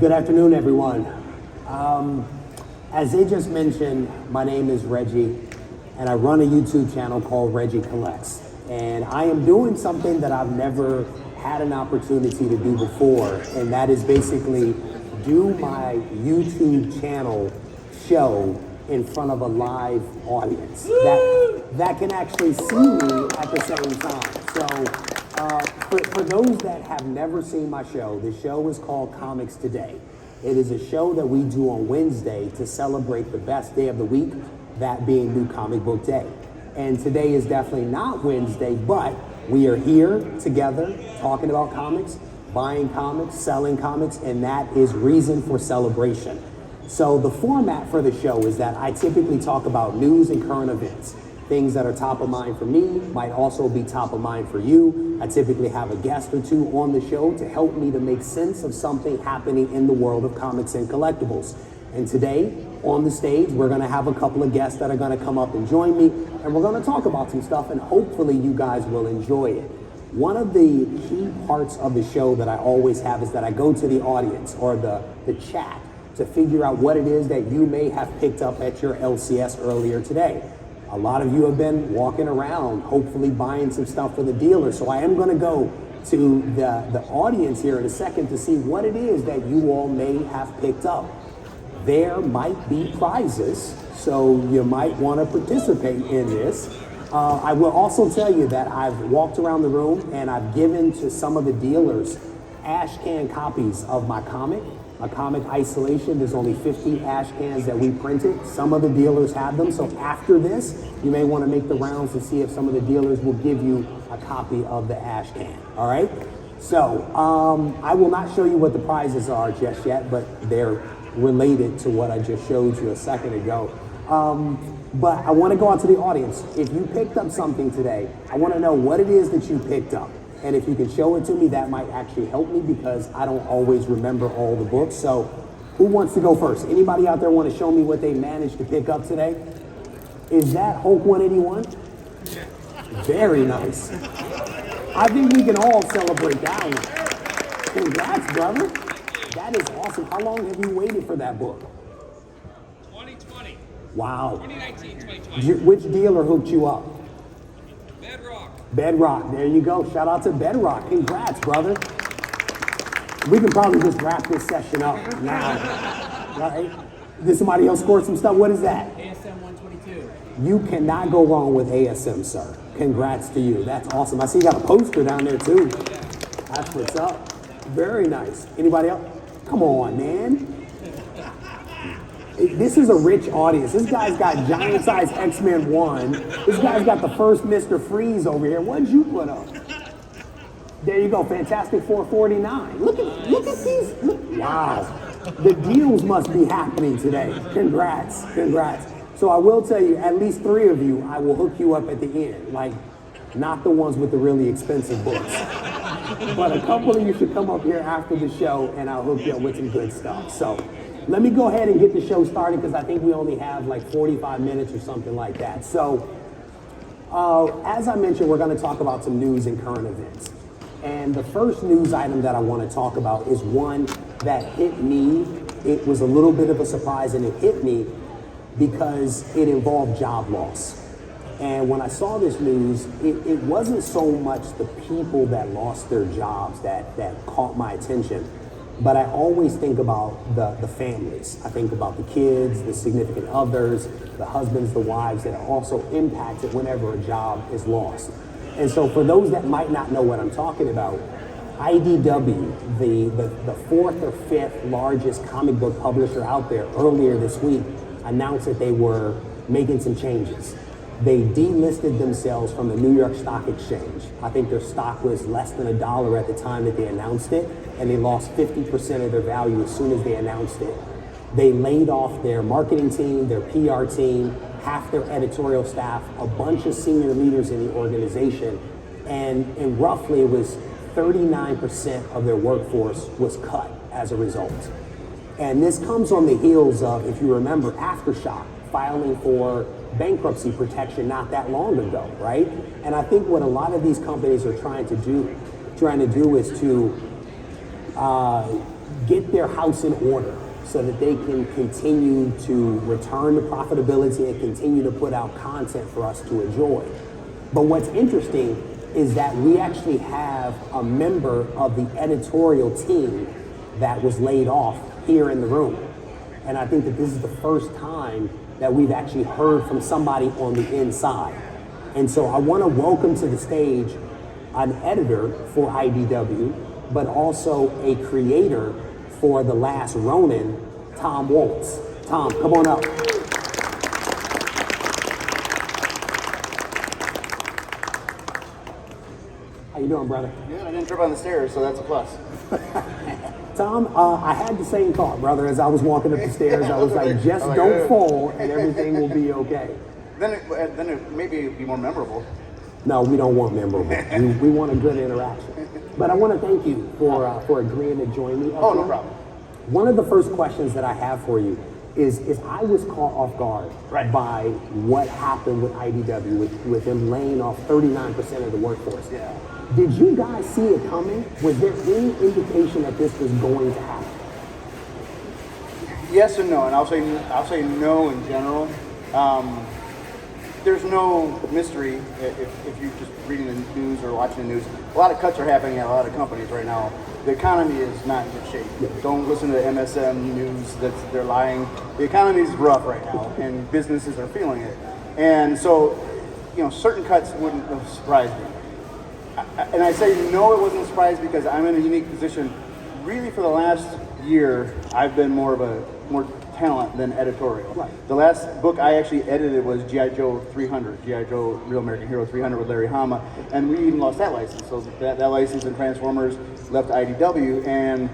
Good afternoon, everyone. As they just mentioned, my name is Reggie, and I run a YouTube channel called Regie Collects. And I am doing something that I've never had an opportunity to do before, and that is basically do my YouTube channel show in front of a live audience that can actually see me at the same time. So for those that have never seen my show, the show is called Comics Today. It is a show that we do on Wednesday to celebrate the best day of the week, that being New Comic Book Day. And today is definitely not Wednesday, but we are here together talking about comics, buying comics, selling comics, and that is reason for celebration. So the format for the show is that I typically talk about news and current events. Things that are top of mind for me might also be top of mind for you. I typically have a guest or two on the show to help me to make sense of something happening in the world of comics and collectibles. And today, on the stage, we're gonna have a couple of guests that are gonna come up and join me, and we're gonna talk about some stuff, and hopefully you guys will enjoy it. One of the key parts of the show that I always have is that I go to the audience or the chat to figure out what it is that you may have picked up at your LCS earlier today. A lot of you have been walking around, hopefully buying some stuff for the dealer. So I am gonna go to the audience here in a second to see what it is that you all may have picked up. There might be prizes, so you might wanna participate in this. I will also tell you that I've walked around the room and I've given to some of the dealers ash can copies of my comic. A comic Isolation. There's only 50 ash cans that we printed. Some of the dealers have them. So after this, you may want to make the rounds to see if some of the dealers will give you a copy of the ash can. All right. So I will not show you what the prizes are just yet, but they're related to what I just showed you a second ago. But I want to go out to the audience. If you picked up something today, I want to know what it is that you picked up. And if you can show it to me, that might actually help me because I don't always remember all the books. So who wants to go first? Anybody out there want to show me what they managed to pick up today? Is that Hulk 181? Very nice. I think we can all celebrate that one. Congrats, brother. That is awesome. How long have you waited for that book? 2020. Wow. 2019, 2020. Which dealer hooked you up? Bedrock. There you go. Shout out to Bedrock. Congrats, brother. We can probably just wrap this session up now. Right? Did somebody else score some stuff? What is that? ASM 122. You cannot go wrong with ASM, sir. Congrats to you. That's awesome. I see you got a poster down there too. That's what's up. Very nice. Anybody else? Come on, man. This is a rich audience. This guy's got giant size X-Men 1. This guy's got the first Mr. Freeze over here. What did you put up? There you go, Fantastic 449. Look at these. Wow. The deals must be happening today. Congrats. So I will tell you, at least 3 of you, I will hook you up at the end. Like, not the ones with the really expensive books. But a couple of you should come up here after the show and I'll hook you up with some good stuff. So let me go ahead and get the show started because I think we only have like 45 minutes or something like that. So as I mentioned, we're going to talk about some news and current events. And the first news item that I want to talk about is one that hit me. It was a little bit of a surprise and it hit me because it involved job loss. And when I saw this news, it wasn't so much the people that lost their jobs that caught my attention. But I always think about the families. I think about the kids, the significant others, the husbands, the wives that are also impacted whenever a job is lost. And so for those that might not know what I'm talking about, IDW, the 4th or 5th largest comic book publisher out there, earlier this week announced that they were making some changes. They delisted themselves from the New York Stock Exchange. I think their stock was less than $1 at the time that they announced it, and they lost 50% of their value as soon as they announced it. They laid off their marketing team, their PR team, half their editorial staff, a bunch of senior leaders in the organization, and roughly it was 39% of their workforce was cut as a result. And this comes on the heels of, if you remember, Aftershock filing for bankruptcy protection not that long ago, right? And I think what a lot of these companies are trying to do is to get their house in order so that they can continue to return to profitability and continue to put out content for us to enjoy. But what's interesting is that we actually have a member of the editorial team that was laid off here in the room. And I think that this is the first time that we've actually heard from somebody on the inside. And so I want to welcome to the stage an editor for IDW, but also a creator for The Last Ronin, Tom Waltz. Tom, come on up. How you doing, brother? Good. I didn't trip on the stairs, so that's a plus. Tom, I had the same thought, brother, as I was walking up the stairs. I was like, just don't fall and everything will be okay. Then it maybe be more memorable. No, we don't want memorable. we want a good interaction. But I want to thank you for agreeing to join me. Oh, no problem. One of the first questions that I have for you is I was caught off guard by what happened with IDW, with them laying off 39% of the workforce. Yeah. Did you guys see it coming? Was there any indication that this was going to happen? Yes and no, and I'll say no in general. There's no mystery if you're just reading the news or watching the news. A lot of cuts are happening at a lot of companies right now. The economy is not in good shape. Don't listen to the MSM news they're lying. The economy is rough right now, and businesses are feeling it. And so, certain cuts wouldn't have surprised me. And I say no, it wasn't a surprise because I'm in a unique position. Really, for the last year, I've been more talent than editorial. Right. The last book I actually edited was G.I. Joe 300, G.I. Joe Real American Hero 300 with Larry Hama, and we even lost that license. So that license in Transformers left IDW, and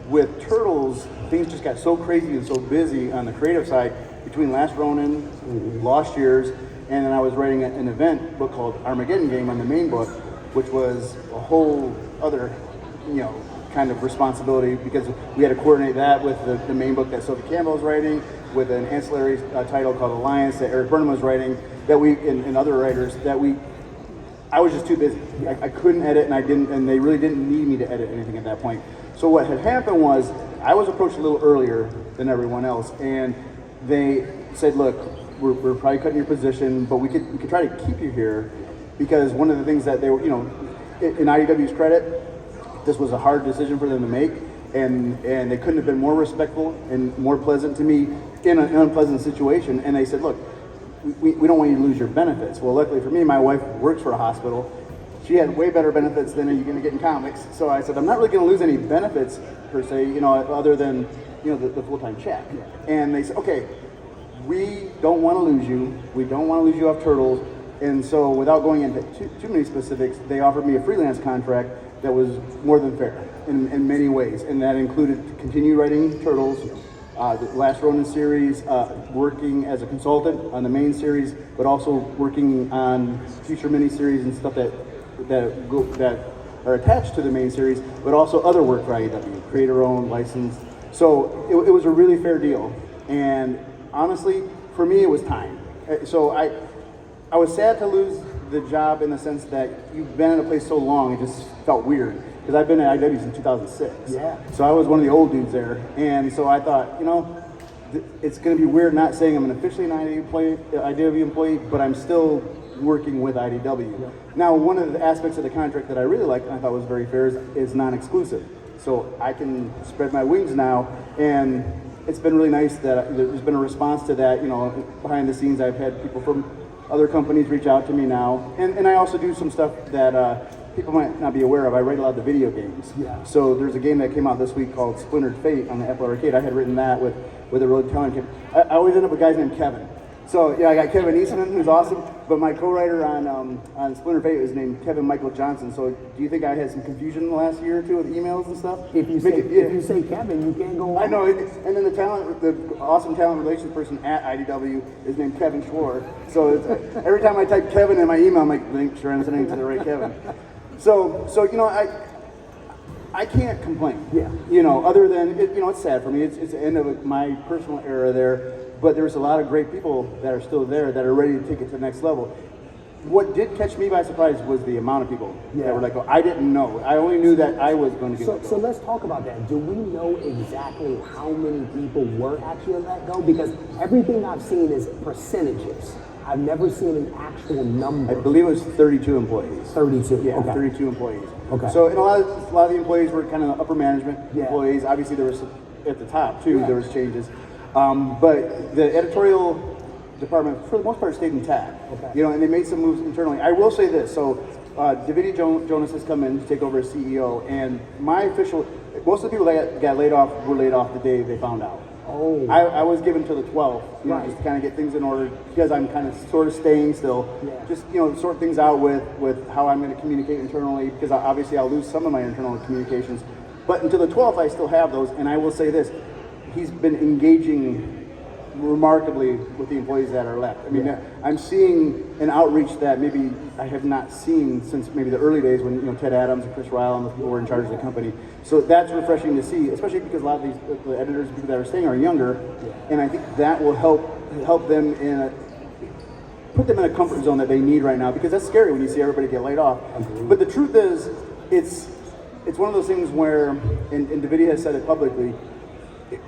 with Turtles, things just got so crazy and so busy on the creative side between Last Ronin, Lost Years, and then I was writing an event book called Armageddon Game on the main book, which was a whole other, kind of responsibility because we had to coordinate that with the main book that Sophie Campbell was writing, with an ancillary title called Alliance that Eric Burnham was writing, and other writers I was just too busy. I couldn't edit, and they really didn't need me to edit anything at that point. So what had happened was I was approached a little earlier than everyone else, and they said, "Look, we're probably cutting your position, but we could try to keep you here," because one of the things that they were, in IDW's credit, this was a hard decision for them to make, and they couldn't have been more respectful and more pleasant to me in an unpleasant situation. And they said, "Look, we don't want you to lose your benefits." Well, luckily for me, my wife works for a hospital. She had way better benefits than you're going to get in comics. So I said, I'm not really going to lose any benefits per se, other than the full-time check. And they said, okay, we don't want to lose you. We don't want to lose you off Turtles. And so without going into too many specifics, they offered me a freelance contract that was more than fair in many ways. And that included to continue writing Turtles, the Last Ronin series, working as a consultant on the main series, but also working on future miniseries and stuff that are attached to the main series, but also other work for IDW, creator-owned, licensed. So it was a really fair deal. And honestly, for me, it was time. So I was sad to lose the job in the sense that you've been in a place so long, it just felt weird. Because I've been at IDW since 2006. Yeah. So I was one of the old dudes there. And so I thought, it's going to be weird not saying I'm officially an IDW employee, but I'm still working with IDW. Yeah. Now, one of the aspects of the contract that I really liked and I thought was very fair is non-exclusive. So I can spread my wings now, and it's been really nice that there's been a response to that. Behind the scenes, I've had people from other companies reach out to me now, and I also do some stuff that people might not be aware of. I write a lot of the video games. Yeah. So there's a game that came out this week called Splintered Fate on the Apple Arcade. I had written that with a really talented kid. I always end up with guys named Kevin. So yeah, I got Kevin Eastman, who's awesome, but my co-writer on Splintered Fate is named Kevin Michael Johnson. So do you think I had some confusion in the last year or two with emails and stuff? If you say Kevin, you can't go on. I know, and then the awesome talent relations person at IDW is named Kevin Schwar. So every time I type Kevin in my email, I'm like, make sure I'm sending it to the right Kevin. So I can't complain. Yeah. Other than it's sad for me. It's the end of my personal era there. But there's a lot of great people that are still there that are ready to take it to the next level. what did catch me by surprise was the amount of people Yeah. that were like, oh, I didn't know. I only knew that I was going to get let go. So let's talk about that. Do we know exactly how many people were actually let go? Because everything I've seen is percentages. I've never seen an actual number. I believe it was 32 employees. 32. Yeah, Okay. 32 employees. Okay. So, and a lot of the employees were kind of upper management Yeah. employees. Obviously, there was at the top too. Yeah. There was changes, but the editorial department, for the most part, stayed intact. Okay. You know, and they made some moves internally. I will say this. So, Davide Jonas has come in to take over as CEO, and most of the people that got laid off were laid off the day they found out. Oh. I was given till the 12th, you know, Right. just to kind of get things in order because I'm kind of sort of staying still. Yeah. Just, you know, sort things out with how I'm going to communicate internally because obviously I'll lose some of my internal communications. But until the 12th, I still have those. And I will say this, he's been engaging remarkably with the employees that are left. I mean, Yeah. I'm seeing an outreach that maybe I have not seen since maybe the early days when, you know, Ted Adams and Chris Ryle and the people were in charge of the company. So that's refreshing to see, especially because a lot of these the editors, people that are staying are younger, and I think that will help them put them in a comfort zone that they need right now, because that's scary when you see everybody get laid off. Agreed. But the truth is, it's one of those things where, and Davide has said it publicly,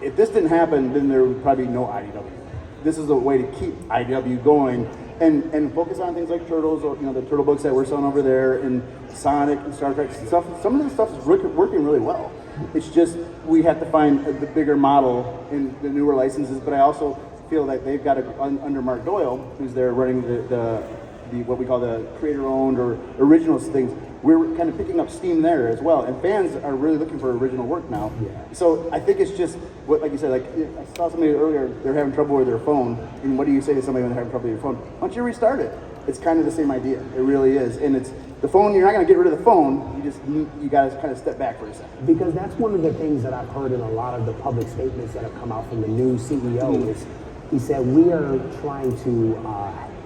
if this didn't happen, then there would probably be no IDW. This is a way to keep IDW going and focus on things like Turtles, or, you know, the Turtle books that we're selling over there, and Sonic and Star Trek stuff. Some of this stuff is working really well. It's just we have to find the bigger model in the newer licenses. But I also feel that they've got under Mark Doyle, who's there running the what we call the creator-owned or originals things. We're kind of picking up steam there as well, and fans are really looking for original work now. Yeah. So I think it's just what, like you said, like I saw somebody earlier, they're having trouble with their phone, and what do you say to somebody when they're having trouble with your phone? Why don't you restart it? It's kind of the same idea. It really is, and it's the phone. You're not going to get rid of the phone. You got to kind of step back for a second. Because that's one of the things that I've heard in a lot of the public statements that have come out from the new CEO is he said we are trying to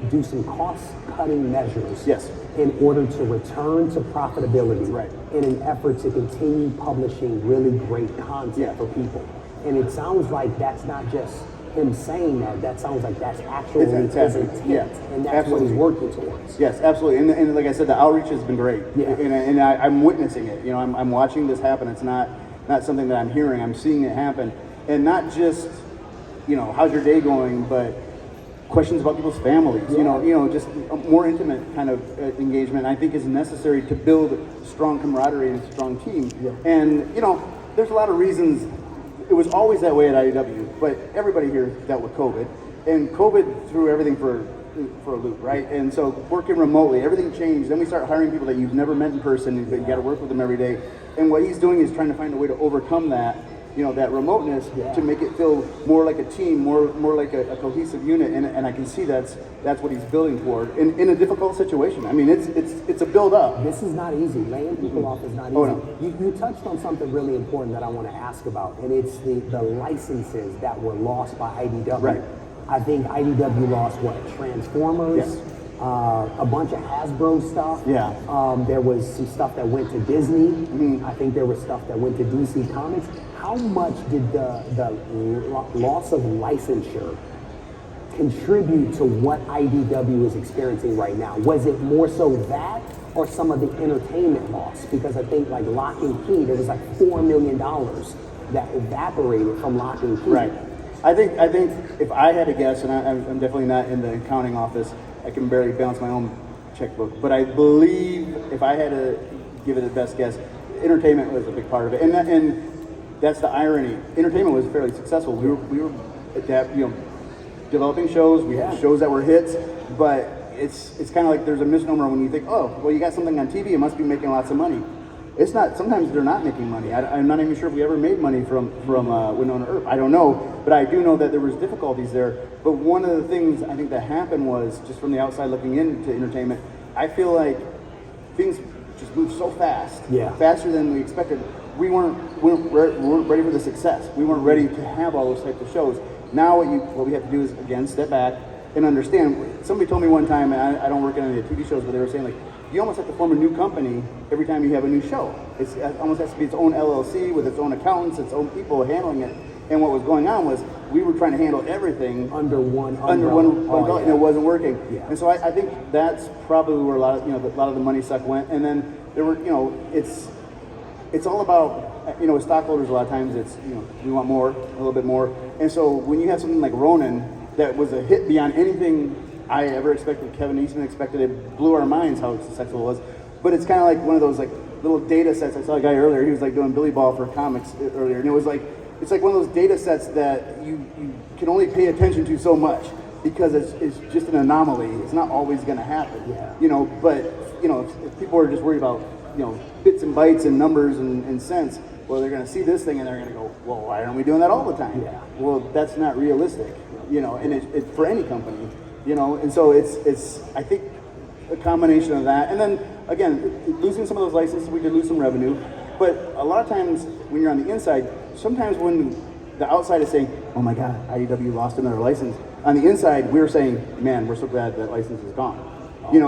do some cost-cutting measures Yes. in order to return to profitability Right. in an effort to continue publishing really great content Yeah. for people. And it sounds like that's not just him saying that. That sounds like that's actually It's his happening. intent, Yeah. and that's Absolutely. what he's working towards. Yes, absolutely, and like I said, the outreach has been great, Yeah. and I'm witnessing it. You know, I'm watching this happen. It's not something that I'm hearing. I'm seeing it happen, and not just, you know, how's your day going, but questions about people's families. Yeah. You know, just a more intimate kind of engagement. I think is necessary to build strong camaraderie and a strong team. Yeah. And you know, there's a lot of reasons. It was always that way at IDW, but everybody here dealt with COVID, and COVID threw everything for a loop, right? And so working remotely, everything changed. Then we start hiring people that you've never met in person, but you got to work with them every day. And what he's doing is trying to find a way to overcome that, you know, that remoteness to make it feel more like a team, more like a cohesive unit. And I can see that's what he's building toward in a difficult situation. I mean, it's a build up. This is not easy. Laying people off is not easy. Oh, no. You touched on something really important that I want to ask about, and it's the licenses that were lost by IDW. Right. I think IDW lost what? Transformers, Yes. a bunch of Hasbro stuff. Yeah. There was some stuff that went to Disney. I think there was stuff that went to DC Comics. How much did the loss of licensure contribute to what IDW is experiencing right now? Was it more so that, or some of the entertainment loss? Because I think like Lock and Key, there was like $4 million that evaporated from Lock and Key. Right. I think if I had to guess, and I'm definitely not in the accounting office, I can barely balance my own checkbook, but I believe if I had to give it the best guess, entertainment was a big part of it, and that's the irony. Entertainment was fairly successful. We were developing shows. We had shows that were hits, but it's kind of like there's a misnomer when you think, oh, well, you got something on TV, it must be making lots of money. It's not. Sometimes they're not making money. I'm not even sure if we ever made money from Winona Earp. I don't know, but I do know that there was difficulties there. But one of the things I think that happened was, just from the outside looking into entertainment, I feel like things just moved so fast, faster than we expected. We weren't ready for the success. We weren't ready to have all those types of shows. Now what we have to do is, again, step back and understand. Somebody told me one time, and I don't work on any TV shows, but they were saying, like, you almost have to form a new company every time you have a new show. It almost has to be its own LLC with its own accountants, its own people handling it. And what was going on was we were trying to handle everything under one umbrella, and it wasn't working. Yeah. And so I think that's probably where a lot of the money suck went. And then there were, it's all about, with stockholders a lot of times it's, we want more, a little bit more. And so when you have something like Ronin that was a hit beyond anything I ever expected, Kevin Eastman expected, it blew our minds how successful it was. But it's kind of like one of those like little data sets. I saw a guy earlier, he was like doing Billy Ball for comics earlier, and it was like, it's like one of those data sets that you can only pay attention to so much because it's just an anomaly. It's not always going to happen. Yeah. But if people are just worried about bits and bytes and numbers and cents, well, they're going to see this thing and they're going to go, well, why aren't we doing that all the time? Yeah. Well, that's not realistic. And it's for any company. And so it's I think a combination of that, and then again losing some of those licenses, we did lose some revenue, but a lot of times when you're on the inside, sometimes when the outside is saying, oh my God, IDW lost another license, on the inside we're saying, man, we're so glad that license is gone.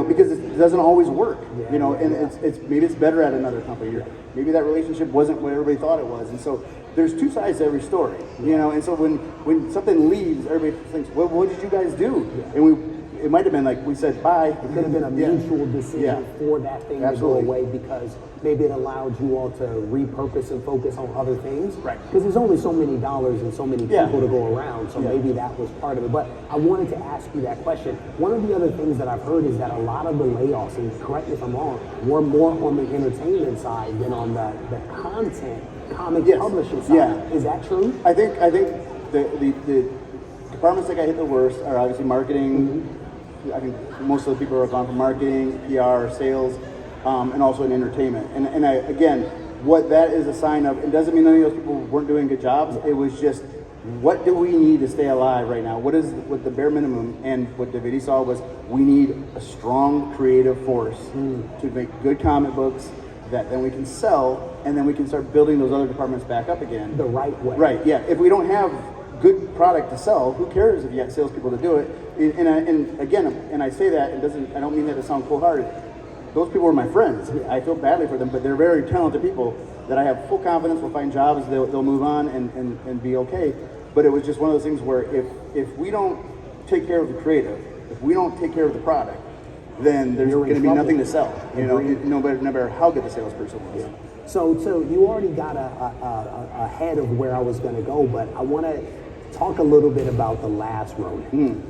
Because it doesn't always work. It's maybe it's better at another company, or maybe that relationship wasn't what everybody thought it was, and so there's two sides to every story. And so when something leaves, everybody thinks, well, what did you guys do? And it might have been like we said bye. It could have been a mutual decision for that thing to go away, because maybe it allowed you all to repurpose and focus on other things. Right. Because there's only so many dollars and so many people to go around, so maybe that was part of it. But I wanted to ask you that question. One of the other things that I've heard is that a lot of the layoffs, and correct me if I'm wrong, were more on the entertainment side than on the content, comic publishing side. Yeah. Is that true? I think the departments that got hit the worst are obviously marketing. I think most of the people are gone from marketing, PR, sales, and also in entertainment. And again, what that is a sign of, it doesn't mean any of those people weren't doing good jobs. It was just, what do we need to stay alive right now? What the bare minimum? And what Davide saw was, we need a strong creative force to make good comic books that then we can sell, and then we can start building those other departments back up again. The right way. Right, yeah. If we don't have good product to sell, who cares if you got salespeople to do it? And again, I say that, I don't mean that to sound cold-hearted. Those people are my friends. I feel badly for them, but they're very talented people that I have full confidence will find jobs, they'll move on and be okay. But it was just one of those things where if we don't take care of the creative, if we don't take care of the product, then there's going to be nothing to sell. No matter how good the salesperson was. Yeah. So you already got ahead of where I was going to go, but I want to talk a little bit about the last Ronin.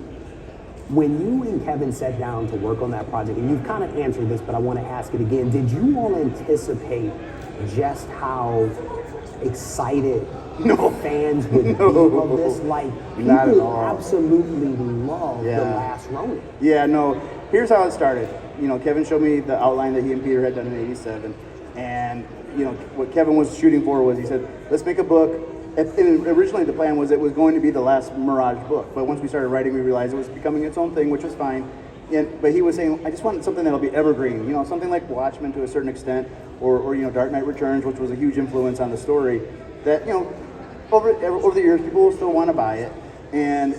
When you and Kevin sat down to work on that project, and you've kind of answered this, but I want to ask it again, did you all anticipate just how excited fans would be of this? Like, not at people all. Absolutely love the last Ronin. Yeah, no. Here's how it started. Kevin showed me the outline that he and Peter had done in '87, and what Kevin was shooting for was, he said, let's make a book. And originally the plan was it was going to be the last Mirage book, but once we started writing, we realized it was becoming its own thing, which was fine. But he was saying, I just want something that'll be evergreen, something like Watchmen to a certain extent, or Dark Knight Returns, which was a huge influence on the story. That over the years, people will still want to buy it. And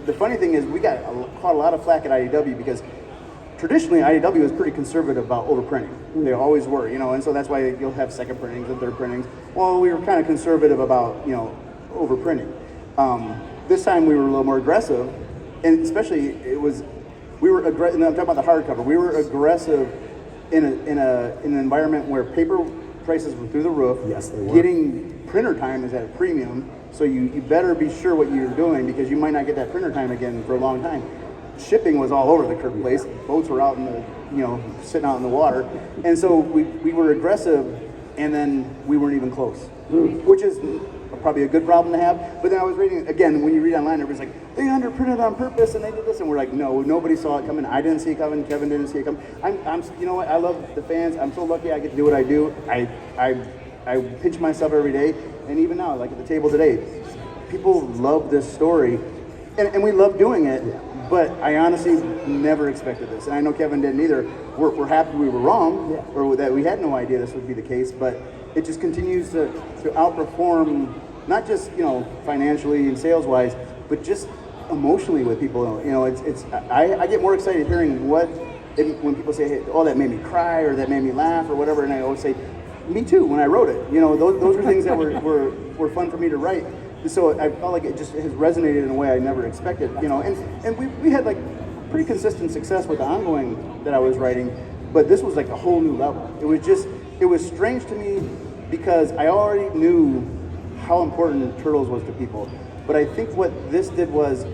the funny thing is, we caught a lot of flack at IDW because traditionally IDW was pretty conservative about overprinting. They always were, and so that's why you'll have second printings and third printings. Well, we were kind of conservative about overprinting. This time we were a little more aggressive, and especially we were aggressive. I'm talking about the hardcover. We were aggressive in an environment where paper prices were through the roof. Yes, they were. Getting printer time is at a premium, so you better be sure what you're doing, because you might not get that printer time again for a long time. Shipping was all over the place. Boats were out in the, sitting out in the water. And so we were aggressive, and then we weren't even close, which is probably a good problem to have. But then I was reading, again, when you read online, everybody's like, they underprinted on purpose and they did this. And we're like, no, nobody saw it coming. I didn't see it coming. Kevin didn't see it coming. I'm you know what? I love the fans. I'm so lucky I get to do what I do. I pinch myself every day. And even now, like at the table today, people love this story. And we love doing it. But I honestly never expected this, and I know Kevin didn't either. We're happy we were wrong, or that we had no idea this would be the case. But it just continues to outperform, not just financially and sales wise, but just emotionally with people. I get more excited hearing when people say, hey, oh, that made me cry or that made me laugh or whatever, and I always say, me too when I wrote it. Those are things that were fun for me to write. so I felt like it just has resonated in a way I never expected, you know. And we had like pretty consistent success with the ongoing that I was writing, but this was like a whole new level. It was strange to me because I already knew how important Turtles was to people, but I think what this did was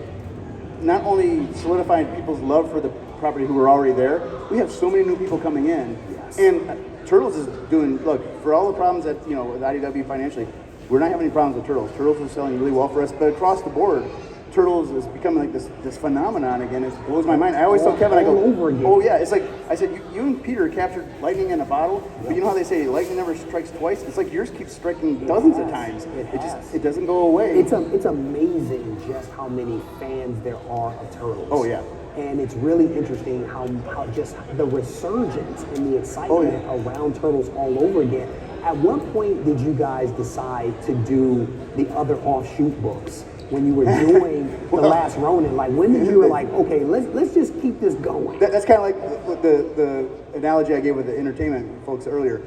not only solidifying people's love for the property who were already there. We have so many new people coming in, and Turtles is doing. Look, for all the problems that with IDW financially, we're not having any problems with Turtles. Turtles is selling really well for us, but across the board, Turtles is becoming like this phenomenon again. It blows my mind. I always tell Kevin, I go, oh yeah, it's like I said, you and Peter captured lightning in a bottle, but you know how they say lightning never strikes twice? It's like yours keeps striking dozens of times. It doesn't go away. It's amazing just how many fans there are of Turtles. Oh yeah. And it's really interesting how just the resurgence and the excitement around Turtles all over again. At what point did you guys decide to do the other offshoot books when you were doing The Last Ronin? Like, when did you were like, okay, let's just keep this going? That's kind of like the analogy I gave with the entertainment folks earlier.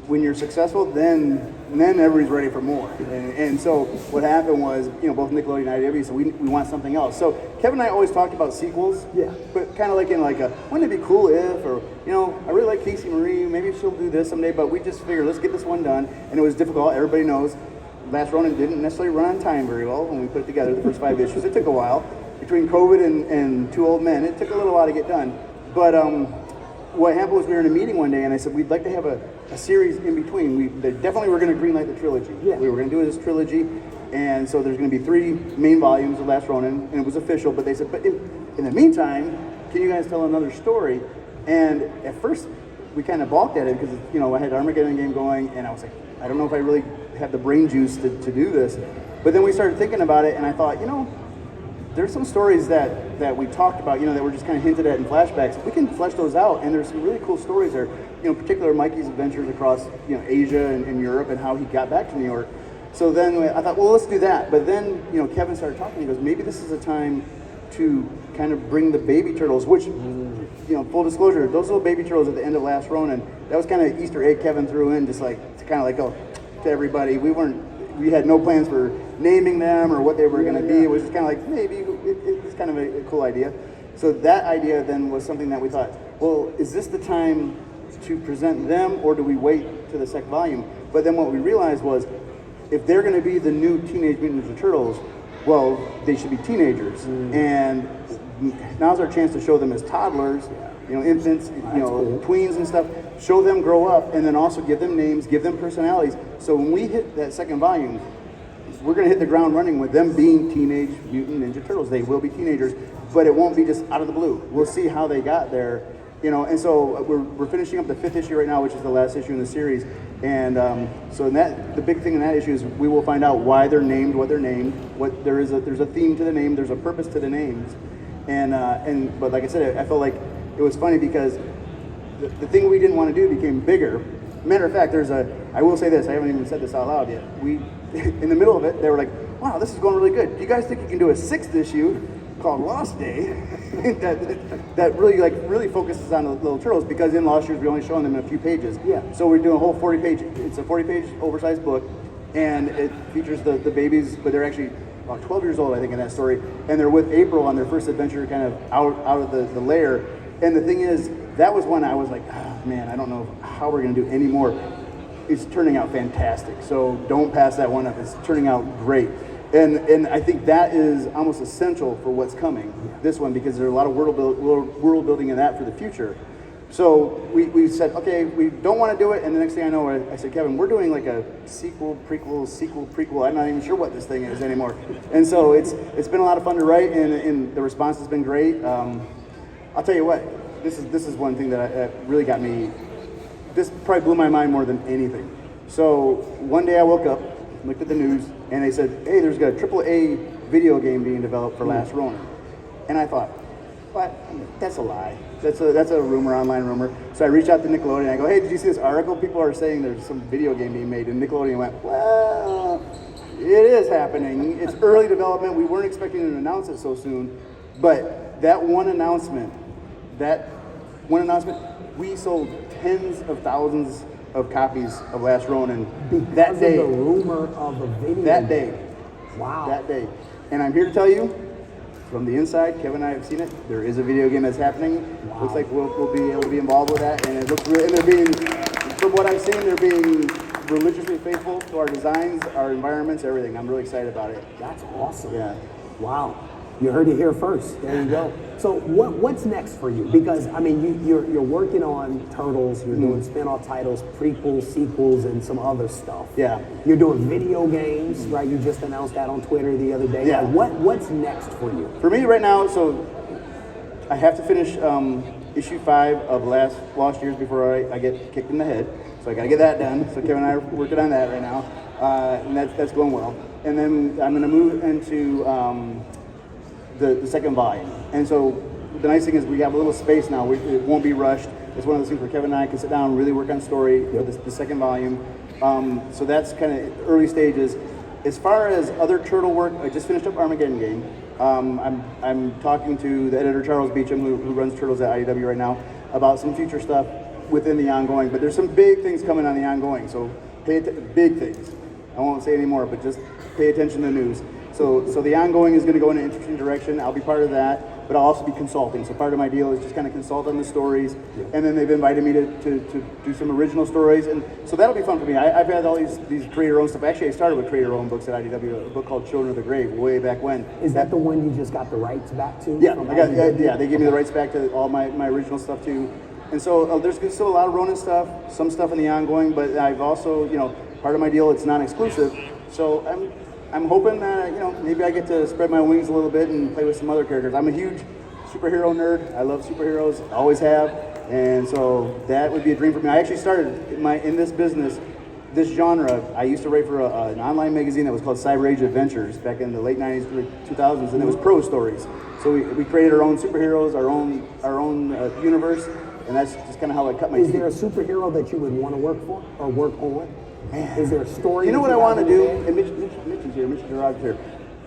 When you're successful, then everybody's ready for more. And so what happened was, both Nickelodeon and IDW, so we want something else. So Kevin and I always talked about sequels, but kind of like in like wouldn't it be cool if, or I really like Casey Marie, maybe she'll do this someday, but we just figured let's get this one done. And it was difficult. Everybody knows Last Ronin didn't necessarily run on time very well when we put it together, the first 5 issues. It took a while. Between COVID and Two Old Men, it took a little while to get done. But what happened was we were in a meeting one day, and I said we'd like to have a series in between. They definitely were going to greenlight the trilogy. Yeah. We were going to do this trilogy, and so there's going to be 3 main volumes of Last Ronin, and it was official. But they said, but in the meantime, can you guys tell another story? And at first, we kind of balked at it because I had Armageddon game going, and I was like, I don't know if I really have the brain juice to do this. But then we started thinking about it, and I thought, there's some stories that we talked about, that were just kind of hinted at in flashbacks. We can flesh those out, and there's some really cool stories there. In particular, Mikey's adventures across, Asia and Europe, and how he got back to New York. So then I thought, well, let's do that. But then, Kevin started talking. He goes, maybe this is a time to kind of bring the baby turtles, which, full disclosure, those little baby turtles at the end of Last Ronin, that was kind of Easter egg Kevin threw in, just like to kind of like go to everybody. We had no plans for naming them or what they were going to be. It was just kind of like, maybe it's kind of a cool idea. So that idea then was something that we thought, well, is this the time to present them, or do we wait to the second volume? But then what we realized was, if they're going to be the new Teenage Mutant Ninja Turtles, well, they should be teenagers. And now's our chance to show them as toddlers, infants, tweens and stuff. Show them grow up, and then also give them names, give them personalities. So when we hit that second volume, we're going to hit the ground running with them being Teenage Mutant Ninja Turtles. They will be teenagers, but it won't be just out of the blue. We'll see how they got there, And so we're finishing up the 5th issue right now, which is the last issue in the series. And so the big thing in that issue is we will find out why they're named what they're named. There's a theme to the name. There's a purpose to the names. But like I said, I felt like it was funny because the thing we didn't want to do became bigger. Matter of fact, I will say this, I haven't even said this out loud yet. In the middle of it, they were like, wow, this is going really good. Do you guys think you can do a 6th issue called Lost Day that really focuses on the little turtles? Because in Lost Years, we're only showing them in a few pages. Yeah. So we're doing a whole 40-page, it's a 40-page oversized book, and it features the babies, but they're actually about 12 years old, I think, in that story. And they're with April on their first adventure, kind of out of the lair. And the thing is, that was when I was like, oh, man, I don't know how we're going to do any more. It's turning out fantastic. So don't pass that one up. It's turning out great. And I think that is almost essential for what's coming, this one, because there's a lot of world building in that for the future. So we said, okay, we don't want to do it. And the next thing I know, I said, Kevin, we're doing like a sequel, prequel. I'm not even sure what this thing is anymore. And so it's been a lot of fun to write, and the response has been great. I'll tell you what, this is one thing that really got me. This probably blew my mind more than anything. So one day I woke up, looked at the news, and they said, hey, there's a AAA video game being developed for Last Ronin. And I thought, what? That's a lie. That's a rumor, online rumor. So I reached out to Nickelodeon, and I go, hey, did you see this article? People are saying there's some video game being made. And Nickelodeon went, well, it is happening. It's early development. We weren't expecting to announce it so soon. But that one announcement, we sold tens of thousands of copies of Last Ronin that day. Of the rumor of a video. That day. Wow. That day. And I'm here to tell you, from the inside, Kevin and I have seen it. There is a video game that's happening. Wow. Looks like we'll be able to be involved with that. And it looks really, and they're being, from what I've seen, they're being religiously faithful to our designs, our environments, everything. I'm really excited about it. That's awesome. Yeah. Wow. You heard it here first. There you go. So what's next for you? Because I mean, you're working on Turtles. You're doing spin-off titles, prequels, sequels, and some other stuff. Yeah. You're doing video games, right? You just announced that on Twitter the other day. Yeah. Like, what's next for you? For me right now, so I have to finish issue 5 of Lost Years before I get kicked in the head. So I got to get that done. So Kevin and I are working on that right now, and that's going well. And then I'm going to move into the second volume. And so the nice thing is we have a little space now. It won't be rushed. It's one of those things where Kevin and I can sit down and really work on story for the second volume. So that's kind of early stages. As far as other Turtle work, I just finished up Armageddon game. I'm talking to the editor Charles Beecham, who runs Turtles at IDW right now, about some future stuff within the ongoing. But there's some big things coming on the ongoing. So big things. I won't say any more, but just pay attention to the news. So the ongoing is going to go in an interesting direction. I'll be part of that, but I'll also be consulting. So part of my deal is just kind of consult on the stories, and then they've invited me to do some original stories, and so that'll be fun for me. I've had all these create your own stuff. Actually, I started with create your own books at IDW, a book called Children of the Grave, way back when. Is that the one you just got the rights back to? Yeah, they gave me the rights back to all my original stuff too. And so there's still a lot of Ronin stuff, some stuff in the ongoing, but I've also, part of my deal, it's non-exclusive. So I'm hoping that, maybe I get to spread my wings a little bit and play with some other characters. I'm a huge superhero nerd. I love superheroes, always have. And so that would be a dream for me. I actually started in this business, this genre. I used to write for an online magazine that was called Cyber Age Adventures back in the late 90s, early 2000s, and it was prose stories. So we created our own superheroes, our own universe, and that's just kind of how I cut my teeth. Is there a superhero that you would want to work for or work on? Man. Is there a story? You know what I want to do? And Mitch is here. Mitch Gerard's here.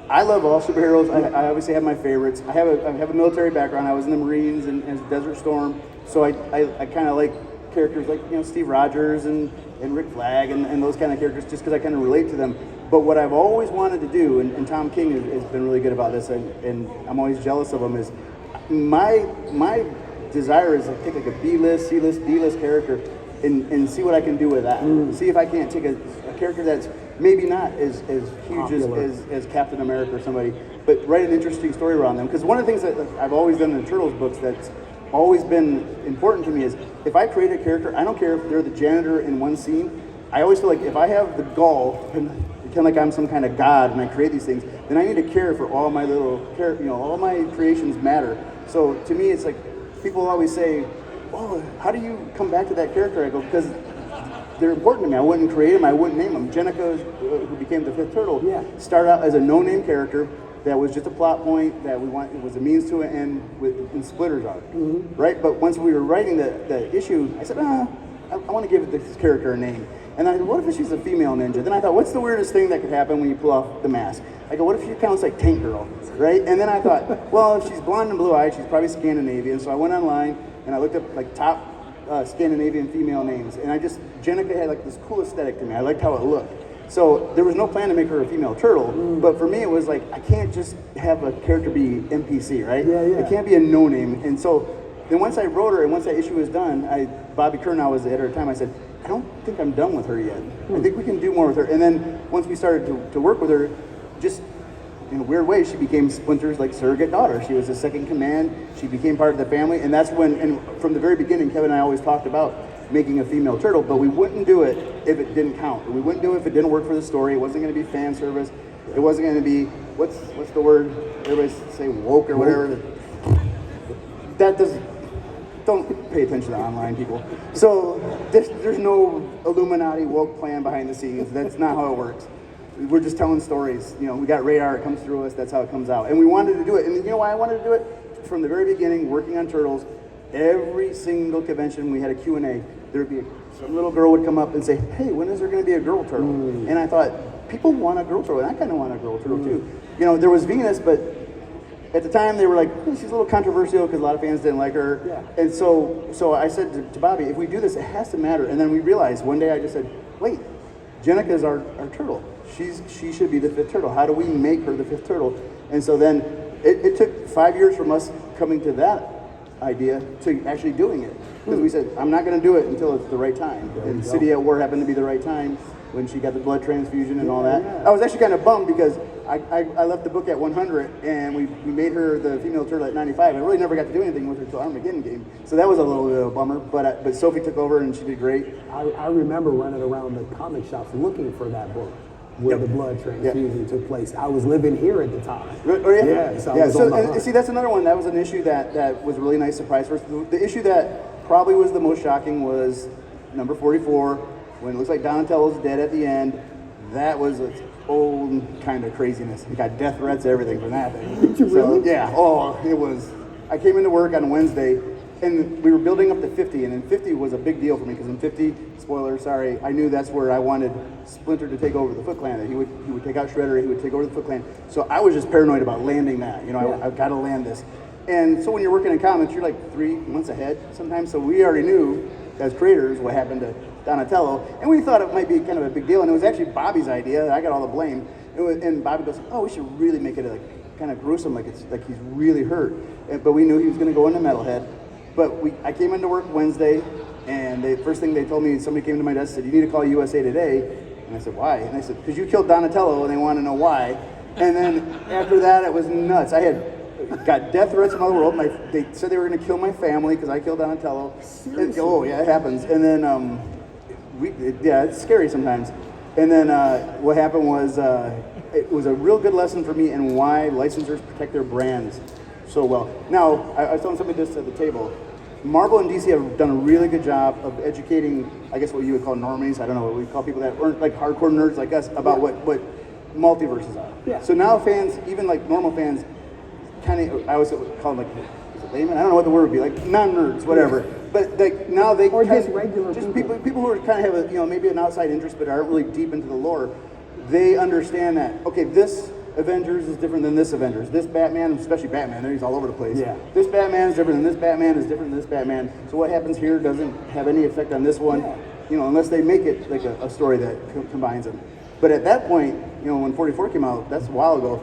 I love all superheroes. I obviously have my favorites. I have a military background. I was in the Marines and Desert Storm, so I kind of like characters like Steve Rogers and Rick Flag and those kind of characters just because I kind of relate to them. But what I've always wanted to do, and Tom King has been really good about this, and I'm always jealous of him, is my desire is to take like a B-list, C-list, D-list character and see what I can do with that. See if I can't take a character that's maybe not as huge as Captain America or somebody, but write an interesting story around them. Because one of the things that I've always done in the Turtles books that's always been important to me is if I create a character, I don't care if they're the janitor in one scene, I always feel like if I have the gall, pretend like I'm some kind of god and I create these things, then I need to care for all my all my creations matter. So to me, it's like people always say, "Oh, how do you come back to that character?" I go, because they're important to me. I wouldn't create them. I wouldn't name them. Jenica, who became the fifth turtle, started out as a no-name character that was just a plot point that it was a means to an end with splitters on it, right? But once we were writing the issue, I said, I want to give this character a name. And I said, what if she's a female ninja? Then I thought, what's the weirdest thing that could happen when you pull off the mask? I go, what if she kind of looks like Tank Girl, right? And then I thought, well, if she's blonde and blue-eyed, she's probably Scandinavian. So I went online and I looked up like top Scandinavian female names, and Jenica had like this cool aesthetic to me. I liked how it looked. So there was no plan to make her a female turtle, but for me it was like, I can't just have a character be NPC, right? It can't be a no-name. And so then once I wrote her and once that issue was done, Bobby Kernow was the editor at the time, I said, I don't think I'm done with her yet. I think we can do more with her. And then once we started to work with her, just in a weird way, she became Splinter's like surrogate daughter. She was his second in command. She became part of the family, and that's when, and from the very beginning, Kevin and I always talked about making a female turtle, but we wouldn't do it if it didn't count. We wouldn't do it if it didn't work for the story. It wasn't going to be fan service. It wasn't going to be, what's the word? Everybody say woke or whatever. That doesn't, don't pay attention to online people. So there's no Illuminati woke plan behind the scenes. That's not how it works. We're just telling stories. We got radar, it comes through us, that's how it comes out. And we wanted to do it. And you know why I wanted to do it? From the very beginning, working on Turtles, every single convention we had a Q&A, there would be some little girl would come up and say, hey, when is there going to be a girl turtle? And I thought, people want a girl turtle, and I kind of want a girl turtle too. There was Venus, but at the time they were like, she's a little controversial because a lot of fans didn't like her. And so I said to Bobby, if we do this, it has to matter. And then we realized one day I just said, wait, Jenica is our turtle. she should be the fifth turtle. How do we make her the fifth turtle? And so then it took 5 years from us coming to that idea to actually doing it. Because we said, I'm not going to do it until it's the right time. And City at War happened to be the right time when she got the blood transfusion and all that. I was actually kind of bummed because I left the book at 100 and we made her the female turtle at 95. I really never got to do anything with her until Armageddon game. So that was a little bit of a bummer, but Sophie took over and she did great. I remember running around the comic shops looking for that book where the blood transfusion took place. I was living here at the time. Oh, yeah? Yeah, so I was on the hunt. See, that's another one. That was an issue that was a really nice surprise for us. The issue that probably was the most shocking was number 44, when it looks like Donatello's dead at the end. That was its own kind of craziness. You got death threats, everything from that thing. Did you really? Yeah. Oh, it was. I came into work on Wednesday, and we were building up to 50, and then 50 was a big deal for me because in 50, spoiler, sorry, I knew that's where I wanted Splinter to take over the Foot Clan. He would take out Shredder, he would take over the Foot Clan. So I was just paranoid about landing that. You know, I've got to land this. And so when you're working in comics, you're like 3 months ahead sometimes. So we already knew as creators what happened to Donatello, and we thought it might be kind of a big deal. And it was actually Bobby's idea. I got all the blame. And Bobby goes, "Oh, we should really make it like kind of gruesome, like it's like he's really hurt." But we knew he was going to go into Metalhead. But I came into work Wednesday, and the first thing they told me, somebody came to my desk and said, "You need to call USA Today." And I said, "Why?" And I said, "Because you killed Donatello, and they want to know why." And then after that, it was nuts. I had got death threats from all the world. They said they were going to kill my family because I killed Donatello. Oh yeah, it happens. And then it's scary sometimes. And then what happened was it was a real good lesson for me in why licensors protect their brands so well. Now, I was telling somebody this at the table. Marvel and DC have done a really good job of educating, I guess what you would call normies. I don't know what we call people that aren't like hardcore nerds like us about what multiverses are. Yeah. So now fans, even like normal fans, kind of, I always call them like, is it layman? I don't know what the word would be, like non-nerds, whatever. But now they or kind just regular people who are kind of have maybe an outside interest but aren't really deep into the lore. They understand that okay, this Avengers is different than this Avengers. This Batman, especially Batman, he's all over the place. Yeah. This Batman is different than this Batman is different than this Batman. So what happens here doesn't have any effect on this one, unless they make it like a story that combines them. But at that point, when 44 came out, that's a while ago.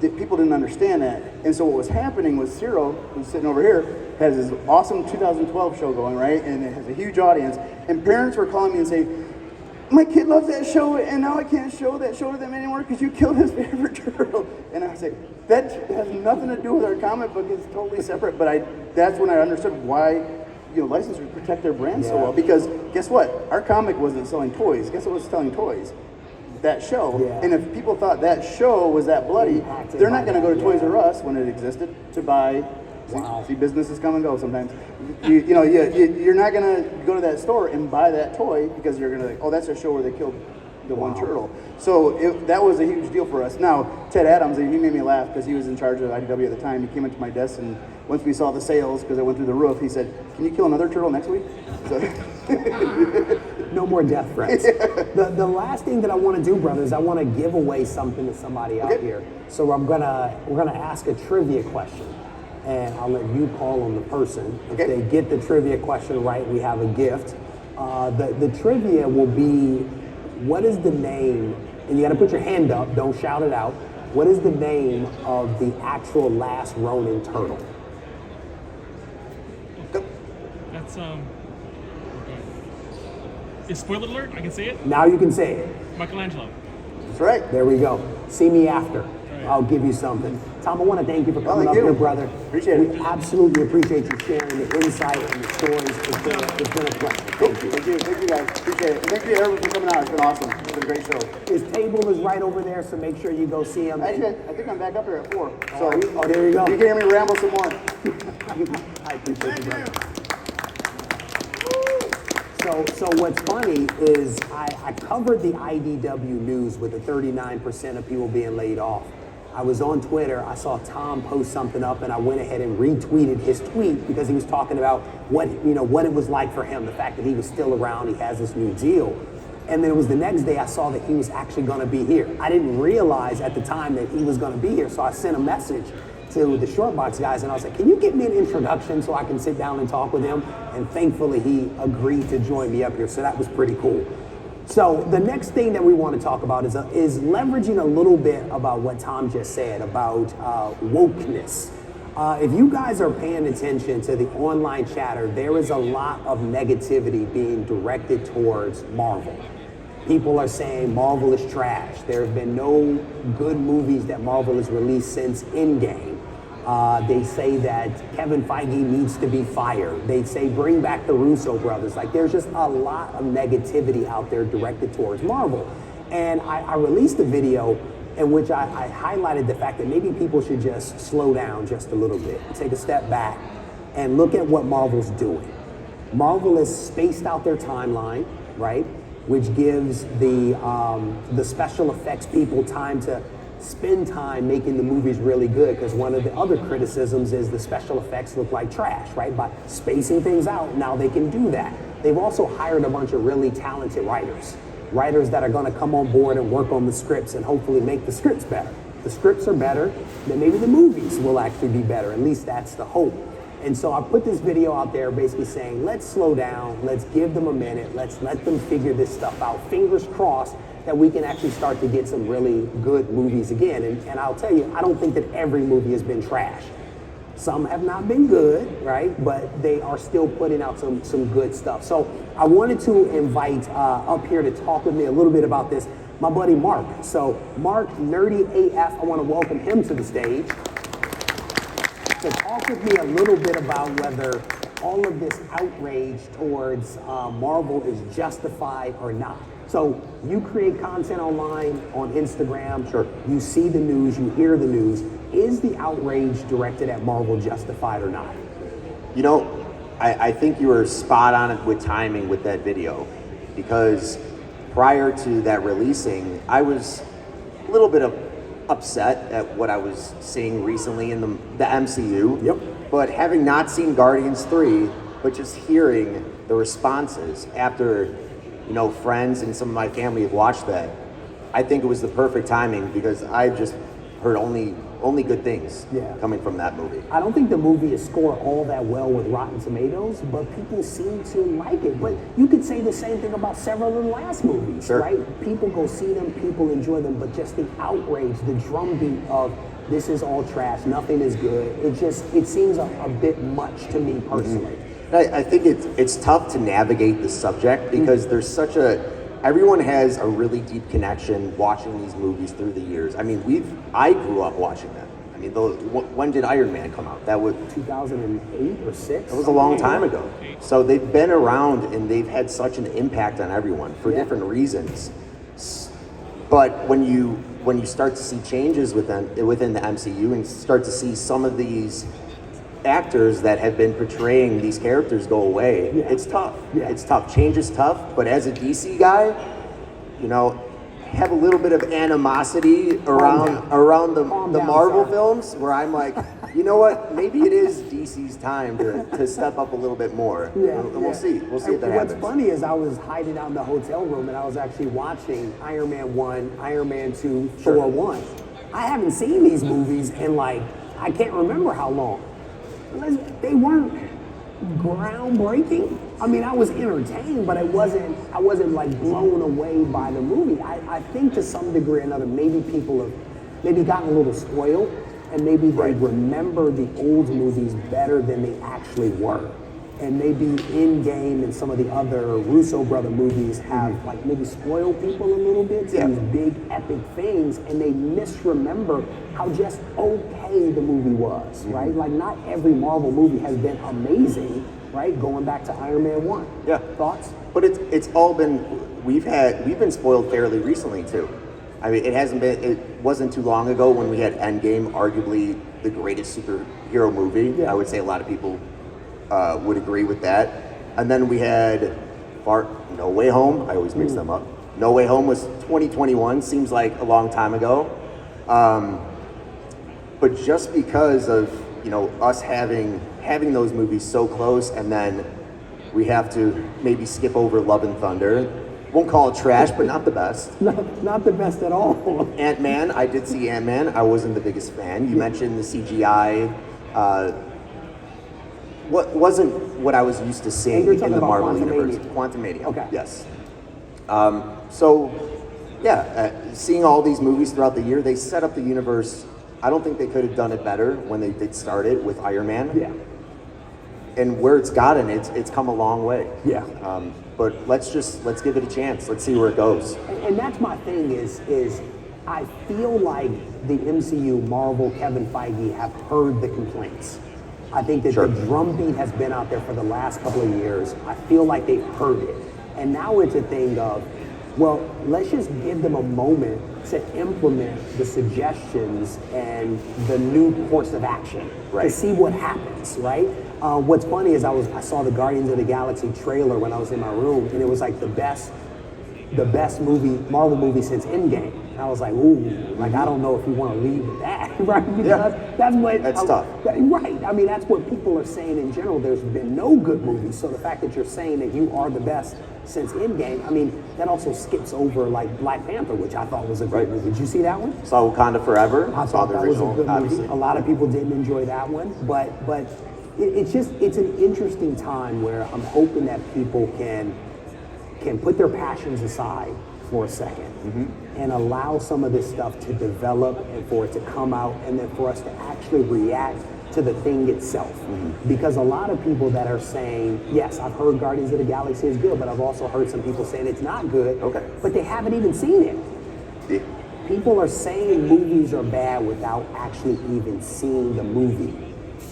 People didn't understand that, and so what was happening was Ciro, who's sitting over here, has his awesome 2012 show going, right, and it has a huge audience, and parents were calling me and saying, "My kid loves that show, and now I can't show that show to them anymore because you killed his favorite turtle." And I was like, that has nothing to do with our comic book, it's totally separate, but that's when I understood why licensors protect their brand so well, because guess what? Our comic wasn't selling toys. Guess what was selling toys? That show. Yeah. And if people thought that show was that bloody, they're not going to go to Toys R Us when it existed to buy. Wow. See, businesses come and go sometimes. You're not going to go to that store and buy that toy because you're going to oh, that's a show where they killed the one turtle. So that was a huge deal for us. Now, Ted Adams, he made me laugh because he was in charge of IDW at the time. He came into my desk, and once we saw the sales, because I went through the roof, he said, "Can you kill another turtle next week?" So no more death threats. The last thing that I want to do, brothers, I want to give away something to somebody out here. So we're gonna ask a trivia question, and I'll let you call on the person. If they get the trivia question right, we have a gift. The trivia will be, what is the name? And you got to put your hand up. Don't shout it out. What is the name of the actual last Ronin turtle? That's is spoiler alert? I can say it. Now you can say it. Michelangelo. that's right. There we go. See me after. I'll give you something. Tom, I want to thank you for coming up here, brother. Appreciate it. We absolutely appreciate you sharing the insight and the stories. It's been a pleasure. Thank you. Thank you guys. Appreciate it. And thank you to everyone for coming out. It's been awesome. It's been a great show. His table is right over there, so make sure you go see him. Actually, I think I'm back up here at 4. So there you go. You can hear me ramble some more. I appreciate you, brother. So what's funny is I covered the IDW news with the 39% of people being laid off. I was on Twitter, I saw Tom post something up, and I went ahead and retweeted his tweet because he was talking about what it was like for him, the fact that he was still around, he has this new deal. And then it was the next day I saw that he was actually gonna be here. I didn't realize at the time that he was gonna be here, so I sent a message to the Shortbox guys, and I was like, "Can you get me an introduction so I can sit down and talk with him?" And thankfully he agreed to join me up here, so that was pretty cool. So the next thing that we want to talk about is leveraging a little bit about what Tom just said about wokeness. If you guys are paying attention to the online chatter, there is a lot of negativity being directed towards Marvel. People are saying Marvel is trash. There have been no good movies that Marvel has released since Endgame. They say that Kevin Feige needs to be fired. They say bring back the Russo brothers. Like, there's just a lot of negativity out there directed towards Marvel. And I released a video in which I highlighted the fact that maybe people should just slow down just a little bit, take a step back, and look at what Marvel's doing. Marvel has spaced out their timeline, right? Which gives the special effects people time to spend time making the movies really good, because one of the other criticisms is the special effects look like trash, right? By spacing things out, now they can do that. They've also hired a bunch of really talented writers that are going to come on board and work on the scripts and hopefully make the scripts better. The scripts are better, then maybe the movies will actually be better. At least that's the hope. And so I put this video out there basically saying, let's slow down, let's give them a minute, let's let them figure this stuff out. Fingers crossed that we can actually start to get some really good movies again. And I'll tell you, I don't think that every movie has been trash. Some have not been good, right? But they are still putting out some good stuff. So I wanted to invite up here to talk with me a little bit about this, my buddy Mark. So Mark, Nerdy AF, I want to welcome him to the stage to talk with me a little bit about whether all of this outrage towards Marvel is justified or not. So you create content online, on Instagram. Sure. You see the news, you hear the news. Is the outrage directed at Marvel justified or not? You know, I think you were spot on with timing with that video, because prior to that releasing, I was a little bit upset at what I was seeing recently in the MCU. Yep. But having not seen Guardians 3, but just hearing the responses after, you know, friends and some of my family have watched that, I think it was the perfect timing, because I've just heard only good things coming from that movie. I don't think the movie is scored all that well with Rotten Tomatoes, but people seem to like it. But you could say the same thing about several of the last movies, Sure. right? People go see them, people enjoy them, but just the outrage, the drumbeat of this is all trash, nothing is good, it seems a bit much to me personally. Mm-hmm. I think it's tough to navigate the subject, because there's such everyone has a really deep connection watching these movies through the years. I mean, I grew up watching them. I mean, when did Iron Man come out? That was 2008 or 6? That was a long time ago. So they've been around, and they've had such an impact on everyone for different reasons. But when you start to see changes within the MCU and start to see some of these actors that have been portraying these characters go away, it's tough. Yeah. It's tough. Change is tough. But as a DC guy, you know, have a little bit of animosity around the Marvel films, where I'm like, you know what? Maybe it is DC's time to step up a little bit more. And we'll see. We'll see if that happens. What's funny is I was hiding out in the hotel room and I was actually watching Iron Man 1, Iron Man 2, Thor 1. I haven't seen these movies in I can't remember how long. They weren't groundbreaking. I mean, I was entertained, but I wasn't blown away by the movie. I think to some degree or another, maybe people have maybe gotten a little spoiled, and maybe they remember the old movies better than they actually were. And maybe Endgame and some of the other Russo brother movies have maybe spoiled people a little bit to these big epic things, and they misremember how just okay the movie was, right? Like, not every Marvel movie has been amazing, right? Going back to Iron Man 1. Yeah. Thoughts? But it's all been, we've been spoiled fairly recently too. I mean, it wasn't too long ago when we had Endgame, arguably the greatest superhero movie. Yeah. I would say a lot of people would agree with that. And then we had No Way Home. I always mix them up. No Way Home was 2021, seems like a long time ago. But just because of, you know, us having those movies so close, and then we have to maybe skip over Love and Thunder. Won't call it trash, but not the best. Not the best at all. Ant-Man, I did see Ant-Man. I wasn't the biggest fan. You mentioned the CGI. What wasn't what I was used to seeing in the Marvel universe. Quantumania. Okay. Yes. So, yeah, seeing all these movies throughout the year, they set up the universe. I don't think they could have done it better when they did start it with Iron Man. Yeah. And where it's gotten, it's come a long way. Yeah. But let's give it a chance. Let's see where it goes. And that's my thing is I feel like the MCU, Marvel, Kevin Feige have heard the complaints. I think that Sure. the drumbeat has been out there for the last couple of years. I feel like they've heard it. And now it's a thing of, well, let's just give them a moment to implement the suggestions and the new course of action to Right. see what happens, right? What's funny is I saw the Guardians of the Galaxy trailer when I was in my room, and it was like the best movie, Marvel movie since Endgame. And I was like, ooh, like I don't know if you want to leave with that, right? Because that's tough. Right. I mean, that's what people are saying in general. There's been no good movies. So the fact that you're saying that you are the best since Endgame, I mean, that also skips over like Black Panther, which I thought was a great movie. Did you see that one? Saw Wakanda Forever. I Saw thought the that was a original, good obviously. movie. A lot of people didn't enjoy that one, but it's an interesting time where I'm hoping that people can put their passions aside for a second and allow some of this stuff to develop and for it to come out and then for us to actually react to the thing itself. Because a lot of people that are saying, yes, I've heard Guardians of the Galaxy is good, but I've also heard some people saying it's not good, but they haven't even seen it. Yeah. People are saying movies are bad without actually even seeing the movie.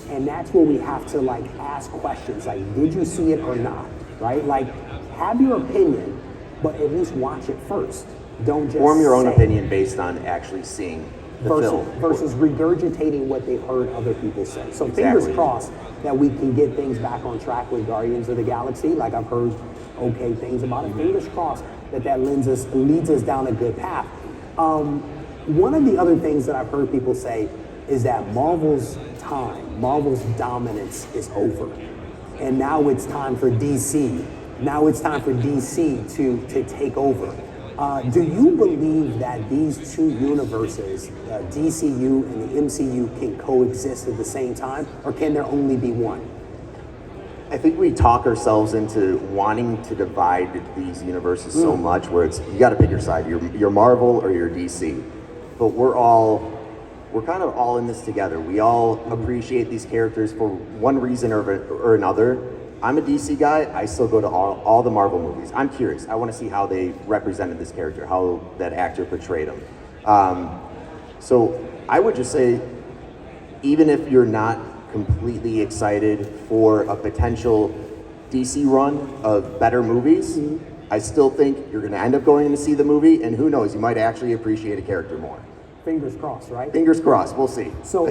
And that's where we have to like ask questions like, did you see it or not, right? Like, have your opinion, but at least watch it first. Don't just Form your own say opinion based on actually seeing the film. versus regurgitating what they've heard other people say. So fingers Exactly. crossed that we can get things back on track with Guardians of the Galaxy. Like I've heard okay things about it. Fingers crossed that leads us down a good path. One of the other things that I've heard people say is that Marvel's dominance is over. And now it's time for DC. Now it's time for DC to take over. Do you believe that these two universes, DCU and the MCU, can coexist at the same time, or can there only be one? I think we talk ourselves into wanting to divide these universes so much where it's, you got to pick your side. You're Marvel or you're DC. But we're kind of all in this together. We all appreciate these characters for one reason or another. I'm a DC guy. I still go to all the Marvel movies. I'm curious. I want to see how they represented this character, how that actor portrayed him. So I would just say, even if you're not completely excited for a potential DC run of better movies, I still think you're going to end up going to see the movie, and who knows, you might actually appreciate a character more. Fingers crossed, right? Fingers crossed. We'll see. So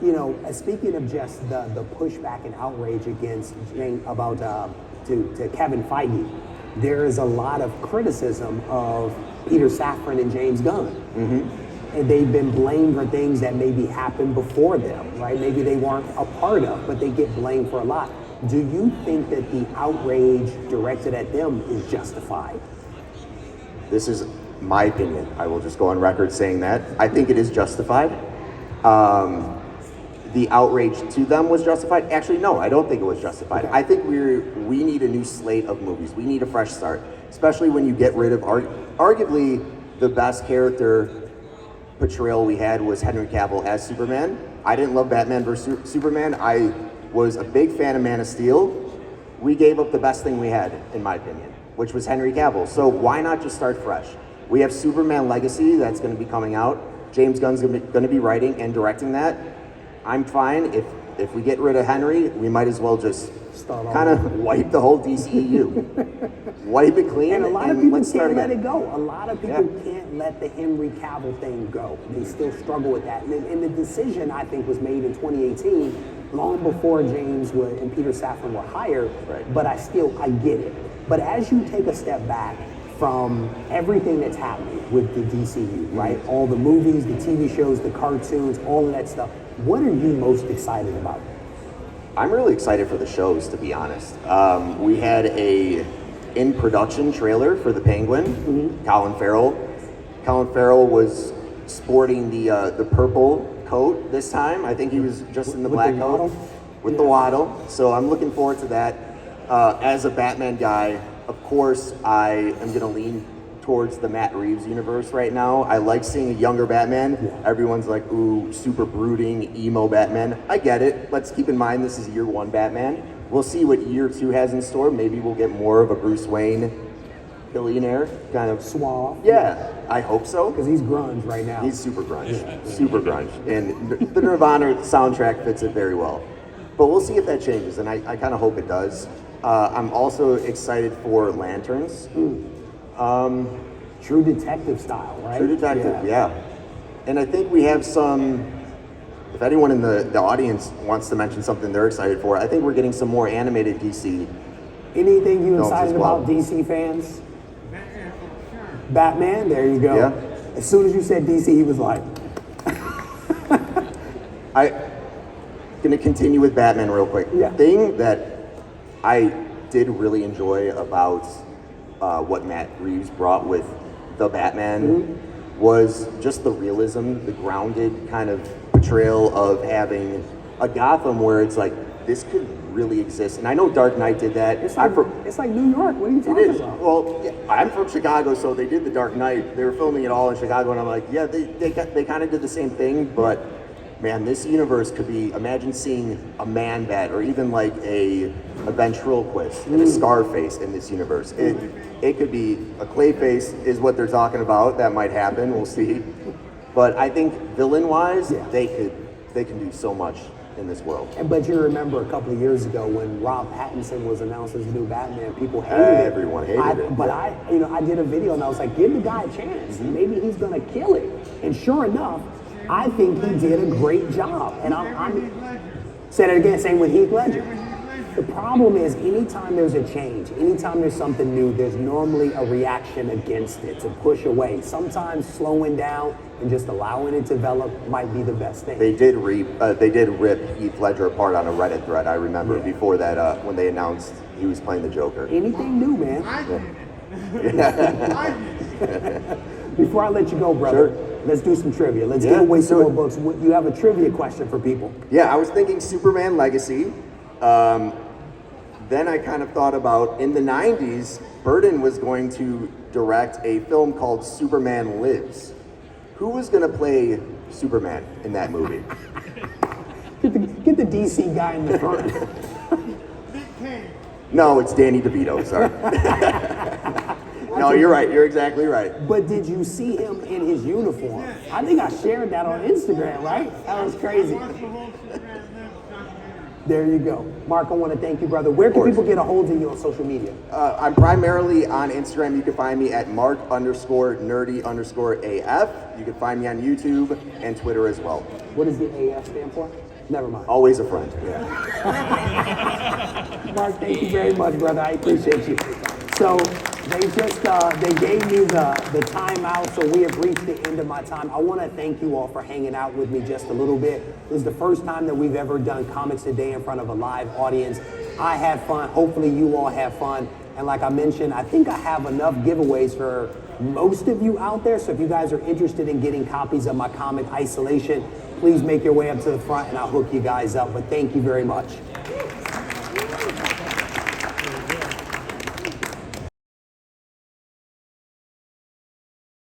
you know, speaking of just the pushback and outrage against to Kevin Feige, there is a lot of criticism of Peter Safran and James Gunn. And they've been blamed for things that maybe happened before them, right? Maybe they weren't a part of, but they get blamed for a lot. Do you think that the outrage directed at them is justified? This is my opinion. I will just go on record saying that. I think it is justified. The outrage to them was justified. Actually, no, I don't think it was justified. Okay. I think we need a new slate of movies. We need a fresh start, especially when you get rid of arguably the best character portrayal we had was Henry Cavill as Superman. I didn't love Batman vs. Superman. I was a big fan of Man of Steel. We gave up the best thing we had, in my opinion, which was Henry Cavill. So why not just start fresh? We have Superman Legacy that's going to be coming out. James Gunn's going to be writing and directing that. I'm fine. If we get rid of Henry, we might as well just kind of wipe the whole DCEU. Wipe it clean, And a lot of people let's start can't let again. it go. A lot of people can't let the Henry Cavill thing go. They still struggle with that. And the decision, I think, was made in 2018, long before James and Peter Safran were hired. Right. But I get it. But as you take a step back from everything that's happening with the DCU, right? All the movies, the TV shows, the cartoons, all of that stuff. What are you most excited about? I'm really excited for the shows, to be honest. We had a in-production trailer for The Penguin, Colin Farrell. Colin Farrell was sporting the purple coat this time. I think he was just in the black coat with the waddle. So I'm looking forward to that. As a Batman guy, Of course, I am going to lean towards the Matt Reeves universe right now. I like seeing a younger Batman. Yeah. Everyone's like, ooh, super brooding, emo Batman. I get it. Let's keep in mind this is year 1 Batman. We'll see what year 2 has in store. Maybe we'll get more of a Bruce Wayne billionaire kind of. Suave. Yeah, I hope so. Because he's grunge right now. He's super grunge, super grunge. And the Nirvana soundtrack fits it very well. But we'll see if that changes, and I kind of hope it does. I'm also excited for Lanterns. True detective style, right? True Detective, yeah. And I think we have some, if anyone in the audience wants to mention something they're excited for, I think we're getting some more animated DC. Anything you films excited as well. about, DC fans? Batman, there you go. Yeah. As soon as you said DC, he was like, I'm going to continue with Batman real quick. Yeah. The thing that I did really enjoy about what Matt Reeves brought with the Batman was just the realism, the grounded kind of portrayal of having a Gotham where it's like, this could really exist. And I know Dark Knight did that. it's like New York. What are you It talking is. about? Well, yeah, I'm from Chicago, so they did the Dark Knight. They were filming it all in Chicago, and I'm like, yeah, they kind of did the same thing, but man, this universe could be, imagine seeing a Man-Bat or even like a ventriloquist and a Scarface in this universe. It could be a Clayface is what they're talking about. That might happen, we'll see. But I think villain-wise, Yeah. they can do so much in this world. But you remember a couple of years ago when Rob Pattinson was announced as the new Batman, people hated it. Everyone hated it. But I did a video and I was like, give the guy a chance. Maybe he's gonna kill it. And sure enough, I think he did a great job. And I'm say that again, same with Heath Ledger. The problem is anytime there's a change, anytime there's something new, there's normally a reaction against it to push away. Sometimes slowing down and just allowing it to develop might be the best thing. They did rip Heath Ledger apart on a Reddit thread. I remember before that when they announced he was playing the Joker. Anything new, man. Before I let you go, brother, let's do some trivia. Let's give away some more books. You have a trivia question for people. Yeah, I was thinking Superman Legacy. Then I kind of thought about, in the 90s, Burton was going to direct a film called Superman Lives. Who was going to play Superman in that movie? Get the DC guy in the front. No, it's Danny DeVito, sorry. No, you're right. You're exactly right. But did you see him in his uniform? I think I shared that on Instagram, right? That was crazy. There you go. Mark, I want to thank you, brother. Where can people get a hold of you on social media? I'm primarily on Instagram. You can find me at Mark_nerdy_AF. You can find me on YouTube and Twitter as well. What does the AF stand for? Never mind. Always a friend. Mark, thank you very much, brother. I appreciate you. So they gave me the timeout, so we have reached the end of my time. I want to thank you all for hanging out with me just a little bit. This is the first time that we've ever done Comics Today in front of a live audience. I had fun. Hopefully you all have fun. And like I mentioned, I think I have enough giveaways for most of you out there. So if you guys are interested in getting copies of my comic Isolation, please make your way up to the front and I'll hook you guys up. But thank you very much.